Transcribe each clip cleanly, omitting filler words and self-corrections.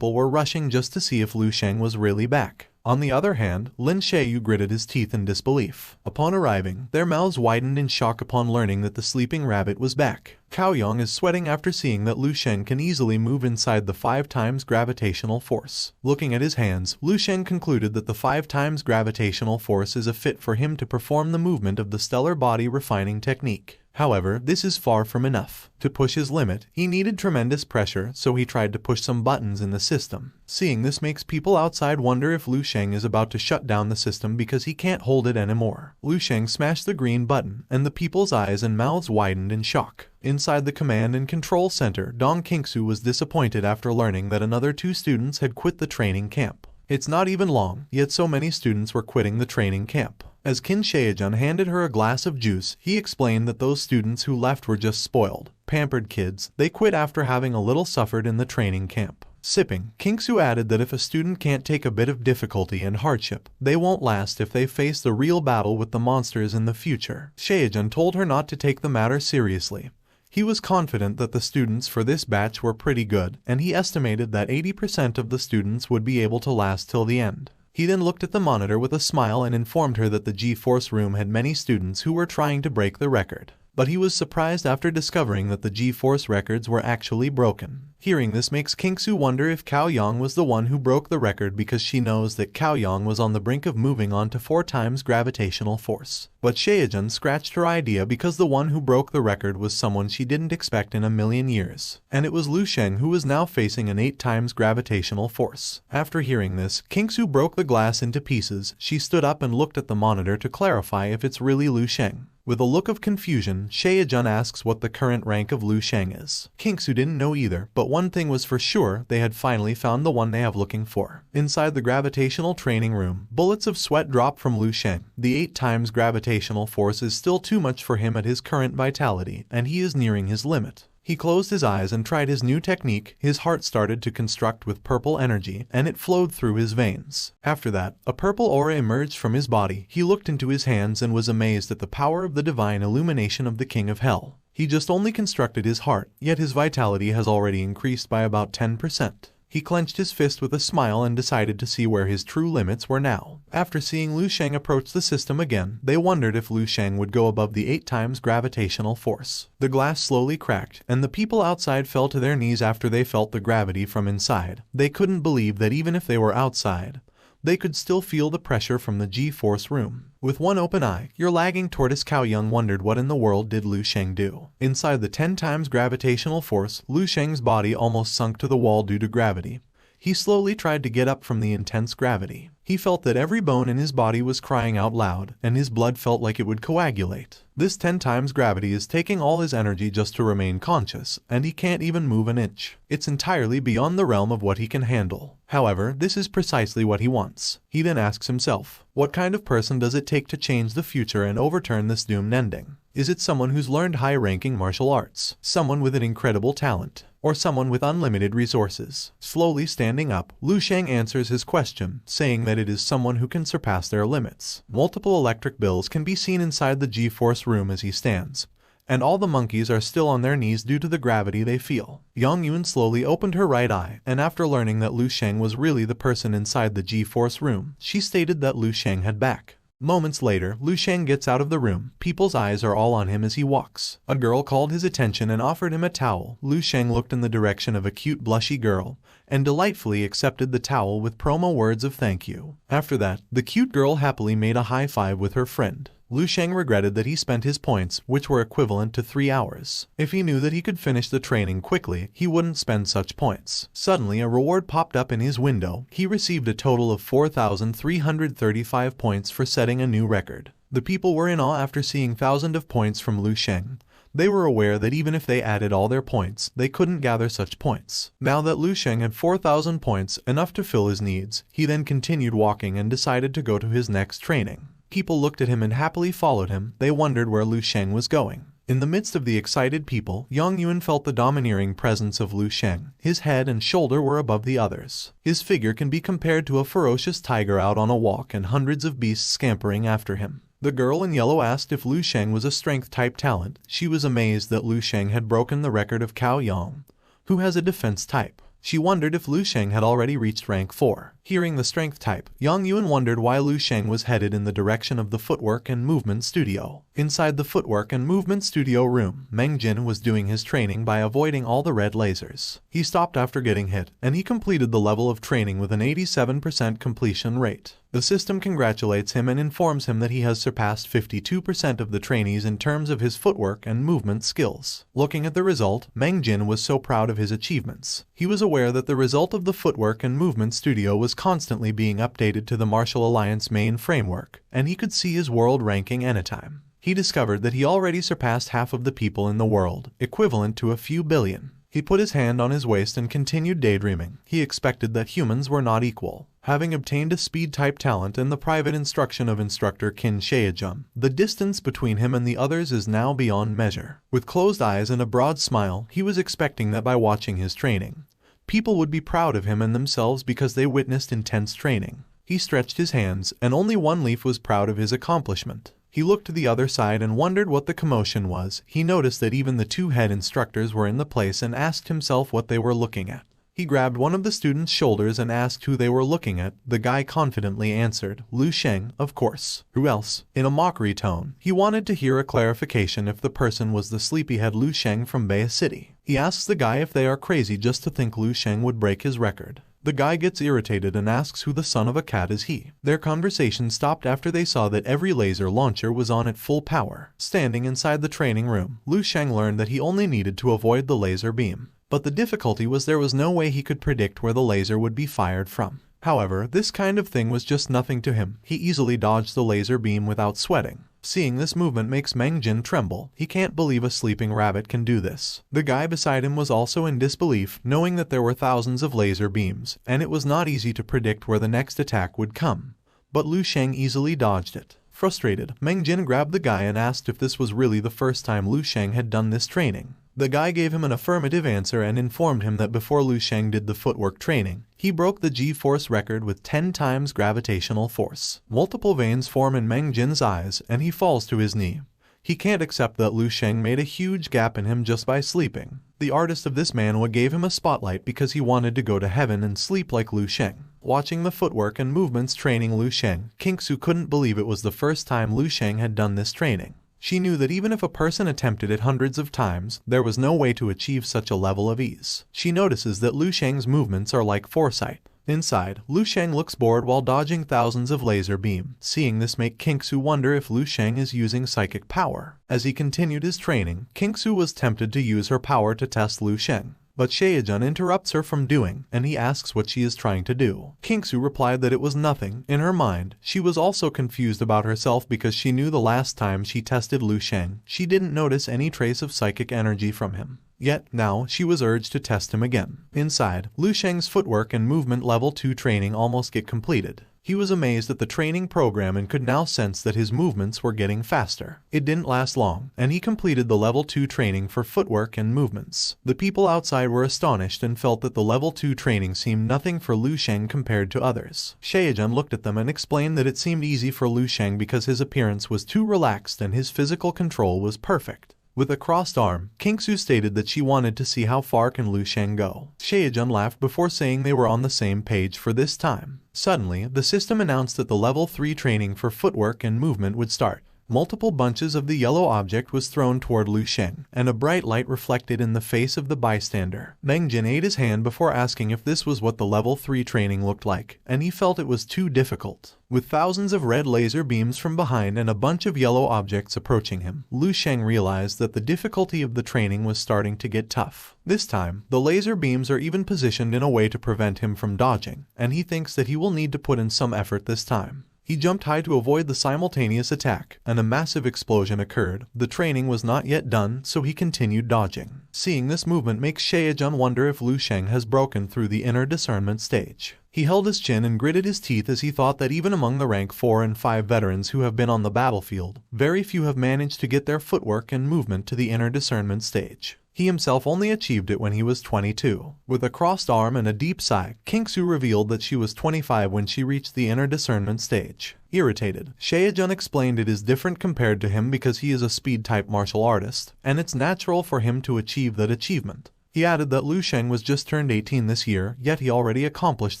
people were rushing just to see if Lu Sheng was really back. On the other hand, Lin Xiaoyu gritted his teeth in disbelief. Upon arriving, their mouths widened in shock upon learning that the sleeping rabbit was back. Cao Yang is sweating after seeing that Lu Sheng can easily move inside the 5 times gravitational force. Looking at his hands, Lu Sheng concluded that the 5 times gravitational force is a fit for him to perform the movement of the stellar body refining technique. However, this is far from enough. To push his limit, he needed tremendous pressure, so he tried to push some buttons in the system. Seeing this makes people outside wonder if Lu Sheng is about to shut down the system because he can't hold it anymore. Lu Sheng smashed the green button, and the people's eyes and mouths widened in shock. Inside the command and control center, Dong Qingsu was disappointed after learning that another 2 students had quit the training camp. It's not even long, yet so many students were quitting the training camp. As Qin Shaojun handed her a glass of juice, he explained that those students who left were just spoiled, pampered kids. They quit after having a little suffered in the training camp. Sipping, Qingsu added that if a student can't take a bit of difficulty and hardship, they won't last if they face the real battle with the monsters in the future. Shaojun told her not to take the matter seriously. He was confident that the students for this batch were pretty good, and he estimated that 80% of the students would be able to last till the end. He then looked at the monitor with a smile and informed her that the G-Force room had many students who were trying to break the record. But he was surprised after discovering that the G-Force records were actually broken. Hearing this makes Qingsu wonder if Cao Yang was the one who broke the record because she knows that Cao Yang was on the brink of moving on to 4 times gravitational force. But Shaojun scratched her idea because the one who broke the record was someone she didn't expect in a million years. And it was Lu Sheng who was now facing an 8 times gravitational force. After hearing this, Qingsu broke the glass into pieces. She stood up and looked at the monitor to clarify if it's really Lu Sheng. With a look of confusion, Shaojun asks what the current rank of Lu Sheng is. Qingsu didn't know either, but one thing was for sure, they had finally found the one they have looking for. Inside the gravitational training room, bullets of sweat drop from Lu Sheng. The 8 times gravitational force is still too much for him at his current vitality, and he is nearing his limit. He closed his eyes and tried his new technique. His heart started to construct with purple energy, and it flowed through his veins. After that, a purple aura emerged from his body. He looked into his hands and was amazed at the power of the divine illumination of the King of Hell. He just only constructed his heart, yet his vitality has already increased by about 10%. He clenched his fist with a smile and decided to see where his true limits were now. After seeing Lu Sheng approach the system again, they wondered if Lu Sheng would go above the 8 times gravitational force. The glass slowly cracked, and the people outside fell to their knees after they felt the gravity from inside. They couldn't believe that even if they were outside, they could still feel the pressure from the G-Force room. With one open eye, your lagging tortoise Cao Yang wondered what in the world did Lu Sheng do. Inside the 10 times gravitational force, Lu Sheng's body almost sunk to the wall due to gravity. He slowly tried to get up from the intense gravity. He felt that every bone in his body was crying out loud, and his blood felt like it would coagulate. This 10 times gravity is taking all his energy just to remain conscious, and he can't even move an inch. It's entirely beyond the realm of what he can handle. However, this is precisely what he wants. He then asks himself, what kind of person does it take to change the future and overturn this doomed ending? Is it someone who's learned high-ranking martial arts? Someone with an incredible talent? Or someone with unlimited resources? Slowly standing up, Lu Sheng answers his question, saying that it is someone who can surpass their limits. Multiple electric bills can be seen inside the G-Force room as he stands, and all the monkeys are still on their knees due to the gravity they feel. Yang Yun slowly opened her right eye, and after learning that Lu Sheng was really the person inside the G-Force room, she stated that Lu Sheng had back. Moments later, Lu Sheng gets out of the room. People's eyes are all on him as he walks. A girl called his attention and offered him a towel. Lu Sheng looked in the direction of a cute blushy girl, and delightfully accepted the towel with promo words of thank you. After that, the cute girl happily made a high five with her friend. Lu Sheng regretted that he spent his points, which were equivalent to 3 hours. If he knew that he could finish the training quickly, he wouldn't spend such points. Suddenly, a reward popped up in his window. He received a total of 4,335 points for setting a new record. The people were in awe after seeing thousands of points from Lu Sheng. They were aware that even if they added all their points, they couldn't gather such points. Now that Lu Sheng had 4,000 points, enough to fill his needs, he then continued walking and decided to go to his next training. People looked at him and happily followed him. They wondered where Lu Sheng was going. In the midst of the excited people, Yang Yun felt the domineering presence of Lu Sheng. His head and shoulder were above the others. His figure can be compared to a ferocious tiger out on a walk and hundreds of beasts scampering after him. The girl in yellow asked if Lu Sheng was a strength-type talent. She was amazed that Lu Sheng had broken the record of Cao Yang, who has a defense type. She wondered if Lu Sheng had already reached rank 4. Hearing the strength type, Yang Yuan wondered why Lu Sheng was headed in the direction of the footwork and movement studio. Inside the footwork and movement studio room, Meng Jin was doing his training by avoiding all the red lasers. He stopped after getting hit, and he completed the level of training with an 87% completion rate. The system congratulates him and informs him that he has surpassed 52% of the trainees in terms of his footwork and movement skills. Looking at the result, Meng Jin was so proud of his achievements. He was aware that the result of the footwork and movement studio was constantly being updated to the Martial Alliance main framework, and he could see his world ranking anytime. He discovered that he already surpassed half of the people in the world, equivalent to a few billion. He put his hand on his waist and continued daydreaming. He expected that humans were not equal. Having obtained a speed-type talent and the private instruction of instructor Qin Shaejun, the distance between him and the others is now beyond measure. With closed eyes and a broad smile, he was expecting that by watching his training, people would be proud of him and themselves because they witnessed intense training. He stretched his hands, and only one leaf was proud of his accomplishment. He looked to the other side and wondered what the commotion was. He noticed that even the two head instructors were in the place and asked himself what they were looking at. He grabbed one of the students' shoulders and asked who they were looking at. The guy confidently answered, "Lu Sheng, of course. Who else?" In a mockery tone, he wanted to hear a clarification if the person was the sleepyhead Lu Sheng from Bay City. He asks the guy if they are crazy just to think Lu Sheng would break his record. The guy gets irritated and asks who the son of a cat is he. Their conversation stopped after they saw that every laser launcher was on at full power. Standing inside the training room, Lu Sheng learned that he only needed to avoid the laser beam. But the difficulty was there was no way he could predict where the laser would be fired from. However, this kind of thing was just nothing to him. He easily dodged the laser beam without sweating. Seeing this movement makes Meng Jin tremble. He can't believe a sleeping rabbit can do this. The guy beside him was also in disbelief, knowing that there were thousands of laser beams, and it was not easy to predict where the next attack would come. But Lu Sheng easily dodged it. Frustrated, Meng Jin grabbed the guy and asked if this was really the first time Lu Sheng had done this training. The guy gave him an affirmative answer and informed him that before Lu Sheng did the footwork training, he broke the G-force record with 10 times gravitational force. Multiple veins form in Meng Jin's eyes, and he falls to his knee. He can't accept that Lu Sheng made a huge gap in him just by sleeping. The artist of this manhwa gave him a spotlight because he wanted to go to heaven and sleep like Lu Sheng. Watching the footwork and movements training Lu Sheng, Kingsu couldn't believe it was the first time Lu Sheng had done this training. She knew that even if a person attempted it hundreds of times, there was no way to achieve such a level of ease. She notices that Lu Sheng's movements are like foresight. Inside, Lu Sheng looks bored while dodging thousands of laser beams. Seeing this make Kingsu wonder if Lu Sheng is using psychic power. As he continued his training, Kingsu was tempted to use her power to test Lu Sheng. But Shaejun interrupts her from doing, and he asks what she is trying to do. Kingsu replied that it was nothing. In her mind, she was also confused about herself because she knew the last time she tested Lu Sheng, she didn't notice any trace of psychic energy from him. Yet, now, she was urged to test him again. Inside, Lu Sheng's footwork and movement level 2 training almost get completed. He was amazed at the training program and could now sense that his movements were getting faster. It didn't last long, and he completed the level 2 training for footwork and movements. The people outside were astonished and felt that the level 2 training seemed nothing for Lu Sheng compared to others. Shaejun looked at them and explained that it seemed easy for Lu Sheng because his appearance was too relaxed and his physical control was perfect. With a crossed arm, Kingsu stated that she wanted to see how far can Lu Sheng go. Shaejun laughed before saying they were on the same page for this time. Suddenly, the system announced that the level 3 training for footwork and movement would start. Multiple bunches of the yellow object was thrown toward Lu Sheng, and a bright light reflected in the face of the bystander. Meng Jin ate his hand before asking if this was what the level 3 training looked like, and he felt it was too difficult. With thousands of red laser beams from behind and a bunch of yellow objects approaching him, Lu Sheng realized that the difficulty of the training was starting to get tough. This time, the laser beams are even positioned in a way to prevent him from dodging, and he thinks that he will need to put in some effort this time. He jumped high to avoid the simultaneous attack, and a massive explosion occurred. The training was not yet done, so he continued dodging. Seeing this movement makes Shaejun wonder if Lu Sheng has broken through the inner discernment stage. He held his chin and gritted his teeth as he thought that even among the rank 4 and 5 veterans who have been on the battlefield, very few have managed to get their footwork and movement to the inner discernment stage. He himself only achieved it when he was 22. With a crossed arm and a deep sigh, Kingsu revealed that she was 25 when she reached the inner discernment stage. Irritated, Shaejun explained it is different compared to him because he is a speed-type martial artist, and it's natural for him to achieve that achievement. He added that Lu Sheng was just turned 18 this year, yet he already accomplished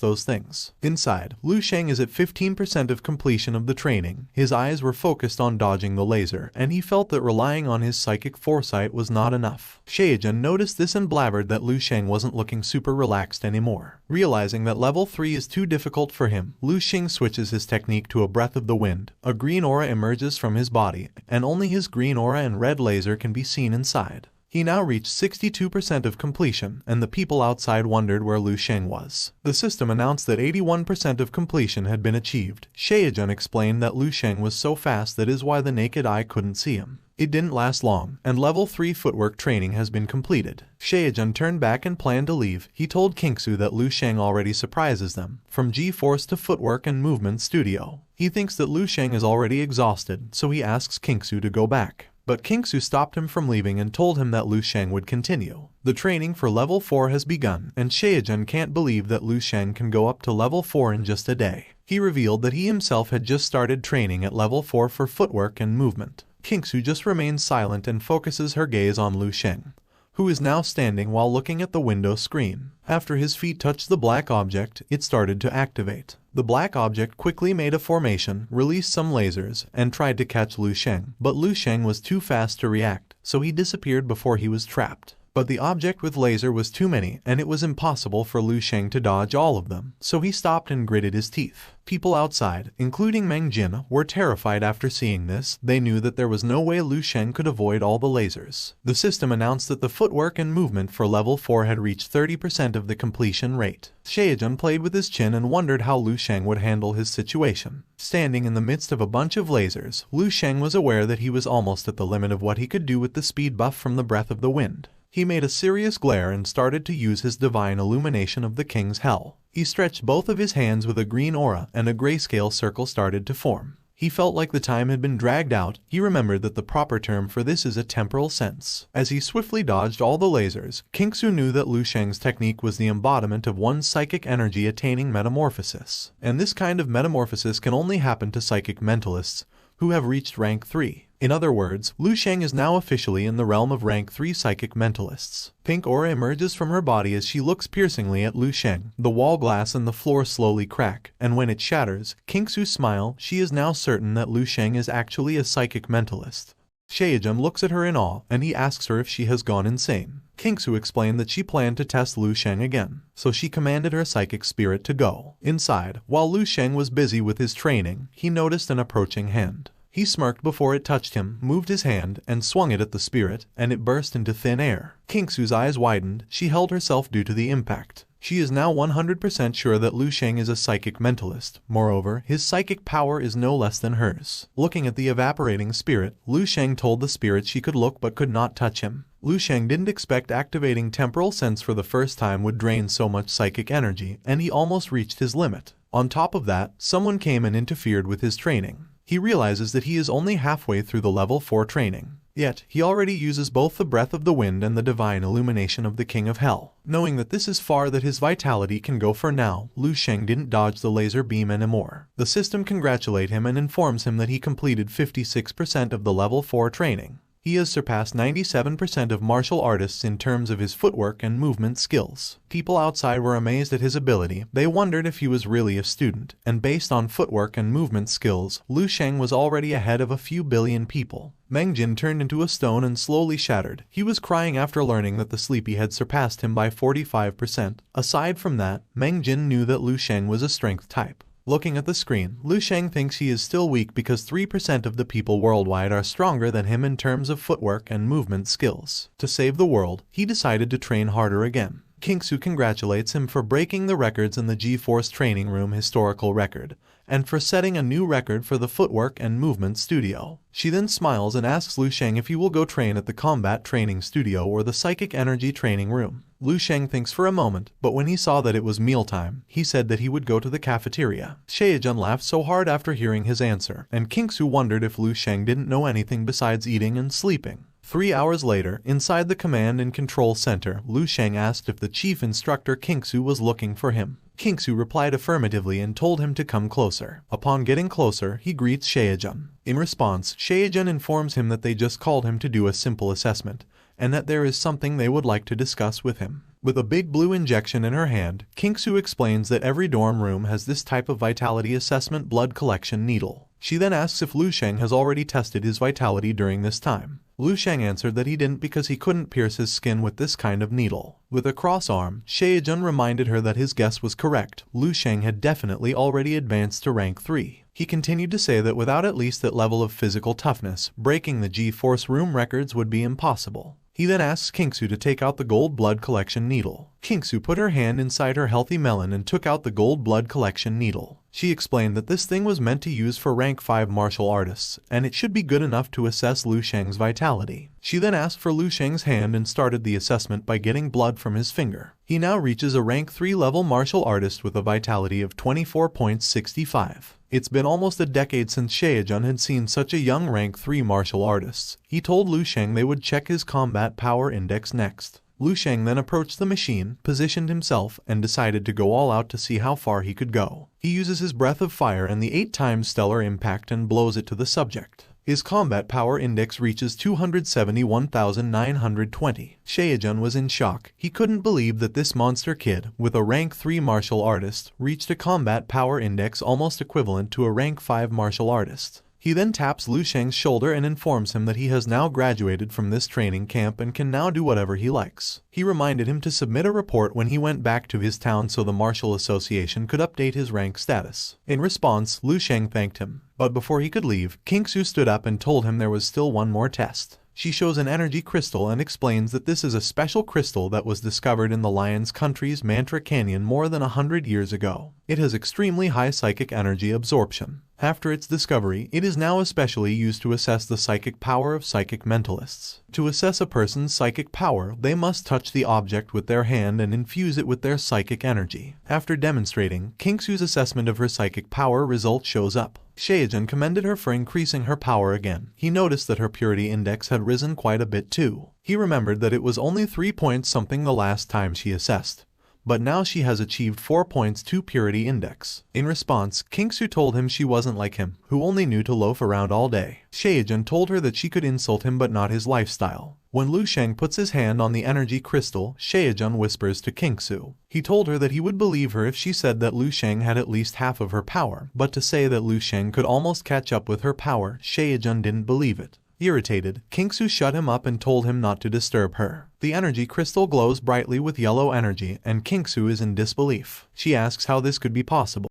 those things. Inside, Lu Sheng is at 15% of completion of the training. His eyes were focused on dodging the laser, and he felt that relying on his psychic foresight was not enough. Shaejun noticed this and blabbered that Lu Sheng wasn't looking super relaxed anymore. Realizing that level 3 is too difficult for him, Lu Sheng switches his technique to a breath of the wind. A green aura emerges from his body, and only his green aura and red laser can be seen inside. He now reached 62% of completion, and the people outside wondered where Lu Sheng was. The system announced that 81% of completion had been achieved. Shaejun explained that Lu Sheng was so fast that is why the naked eye couldn't see him. It didn't last long, and level 3 footwork training has been completed. Shaejun turned back and planned to leave. He told Kingsu that Lu Sheng already surprises them, from G-Force to footwork and movement studio. He thinks that Lu Sheng is already exhausted, so he asks Kingsu to go back. But Kingsu stopped him from leaving and told him that Lu Sheng would continue. The training for level 4 has begun, and Shaejun can't believe that Lu Sheng can go up to level 4 in just a day. He revealed that he himself had just started training at level 4 for footwork and movement. Kingsu just remains silent and focuses her gaze on Lu Sheng, who is now standing while looking at the window screen. After his feet touched the black object, it started to activate. The black object quickly made a formation, released some lasers, and tried to catch Lu Sheng, but Lu Sheng was too fast to react, so he disappeared before he was trapped. But the object with laser was too many, and it was impossible for Lu Sheng to dodge all of them, so he stopped and gritted his teeth. People outside, including Meng Jin, were terrified after seeing this. They knew that there was no way Lu Sheng could avoid all the lasers. The system announced that the footwork and movement for level 4 had reached 30% of the completion rate. Shaejun played with his chin and wondered how Lu Sheng would handle his situation. Standing in the midst of a bunch of lasers, Lu Sheng was aware that he was almost at the limit of what he could do with the speed buff from the breath of the wind. He made a serious glare and started to use his divine illumination of the king's hell. He stretched both of his hands with a green aura, and a grayscale circle started to form. He felt like the time had been dragged out. He remembered that the proper term for this is a temporal sense. As he swiftly dodged all the lasers, Kingsu knew that Lu Sheng's technique was the embodiment of one's psychic energy attaining metamorphosis. And this kind of metamorphosis can only happen to psychic mentalists who have reached rank 3. In other words, Lu Sheng is now officially in the realm of rank 3 psychic mentalists. Pink aura emerges from her body as she looks piercingly at Lu Sheng. The wall glass and the floor slowly crack, and when it shatters, Kingsu smile. She is now certain that Lu Sheng is actually a psychic mentalist. Shaejun looks at her in awe, and he asks her if she has gone insane. Kingsu explained that she planned to test Lu Sheng again, so she commanded her psychic spirit to go. Inside, while Lu Sheng was busy with his training, he noticed an approaching hand. He smirked before it touched him, moved his hand, and swung it at the spirit, and it burst into thin air. Kingsu's eyes widened. She held herself due to the impact. She is now 100% sure that Lu Sheng is a psychic mentalist. Moreover, his psychic power is no less than hers. Looking at the evaporating spirit, Lu Sheng told the spirit she could look but could not touch him. Lu Sheng didn't expect activating temporal sense for the first time would drain so much psychic energy, and he almost reached his limit. On top of that, someone came and interfered with his training. He realizes that he is only halfway through the level 4 training. Yet, he already uses both the breath of the wind and the divine illumination of the King of Hell. Knowing that this is far that his vitality can go for now, Lu Sheng didn't dodge the laser beam anymore. The system congratulates him and informs him that he completed 56% of the level 4 training. He has surpassed 97% of martial artists in terms of his footwork and movement skills. People outside were amazed at his ability. They wondered if he was really a student, and based on footwork and movement skills, Lu Sheng was already ahead of a few billion people. Meng Jin turned into a stone and slowly shattered. He was crying after learning that the sleepy had surpassed him by 45%. Aside from that, Meng Jin knew that Lu Sheng was a strength type. Looking at the screen, Lu Sheng thinks he is still weak because 3% of the people worldwide are stronger than him in terms of footwork and movement skills. To save the world, he decided to train harder again. Kingsu congratulates him for breaking the records in the G-Force training room historical record, and for setting a new record for the footwork and movement studio. She then smiles and asks Lu Sheng if he will go train at the combat training studio or the psychic energy training room. Lu Sheng thinks for a moment, but when he saw that it was mealtime, he said that he would go to the cafeteria. Shaejun laughed so hard after hearing his answer, and Kingsu wondered if Lu Sheng didn't know anything besides eating and sleeping. 3 hours later, inside the command and control center, Lu Sheng asked if the chief instructor Kingsu was looking for him. Kingsu replied affirmatively and told him to come closer. Upon getting closer, he greets Shaejun. In response, Shaejun informs him that they just called him to do a simple assessment, and that there is something they would like to discuss with him. With a big blue injection in her hand, Kingsu explains that every dorm room has this type of vitality assessment blood collection needle. She then asks if Lu Sheng has already tested his vitality during this time. Lu Sheng answered that he didn't because he couldn't pierce his skin with this kind of needle. With a cross arm, Shaejun reminded her that his guess was correct. Lu Sheng had definitely already advanced to rank 3. He continued to say that without at least that level of physical toughness, breaking the G-Force room records would be impossible. He then asks Kingsu to take out the gold blood collection needle. Kingsu put her hand inside her healthy melon and took out the gold blood collection needle. She explained that this thing was meant to use for rank 5 martial artists, and it should be good enough to assess Lu Sheng's vitality. She then asked for Lu Sheng's hand and started the assessment by getting blood from his finger. He now reaches a rank 3 level martial artist with a vitality of 24.65. It's been almost a decade since Shaejun had seen such a young rank 3 martial artist. He told Lu Sheng they would check his combat power index next. Lu Sheng then approached the machine, positioned himself, and decided to go all out to see how far he could go. He uses his breath of fire and the 8 times stellar impact and blows it to the subject. His combat power index reaches 271,920. Shaejun was in shock. He couldn't believe that this monster kid, with a rank 3 martial artist, reached a combat power index almost equivalent to a rank 5 martial artist. He then taps Lu Sheng's shoulder and informs him that he has now graduated from this training camp and can now do whatever he likes. He reminded him to submit a report when he went back to his town so the Martial Association could update his rank status. In response, Lu Sheng thanked him. But before he could leave, Kingsu stood up and told him there was still one more test. She shows an energy crystal and explains that this is a special crystal that was discovered in the Lion's Country's Mantra Canyon more than 100 years ago. It has extremely high psychic energy absorption. After its discovery, it is now especially used to assess the psychic power of psychic mentalists. To assess a person's psychic power, they must touch the object with their hand and infuse it with their psychic energy. After demonstrating, Kingsu's assessment of her psychic power result shows up. Shaejun commended her for increasing her power again. He noticed that her purity index had risen quite a bit too. He remembered that it was only 3 points something the last time she assessed. But now she has achieved 4 points to purity index. In response, Kingsu told him she wasn't like him, who only knew to loaf around all day. Shaejun told her that she could insult him but not his lifestyle. When Lu Sheng puts his hand on the energy crystal, Shaejun whispers to Kingsu. He told her that he would believe her if she said that Lu Sheng had at least half of her power, but to say that Lu Sheng could almost catch up with her power, Shaejun didn't believe it. Irritated, Kingsu shut him up and told him not to disturb her. The energy crystal glows brightly with yellow energy, and Kingsu is in disbelief. She asks how this could be possible.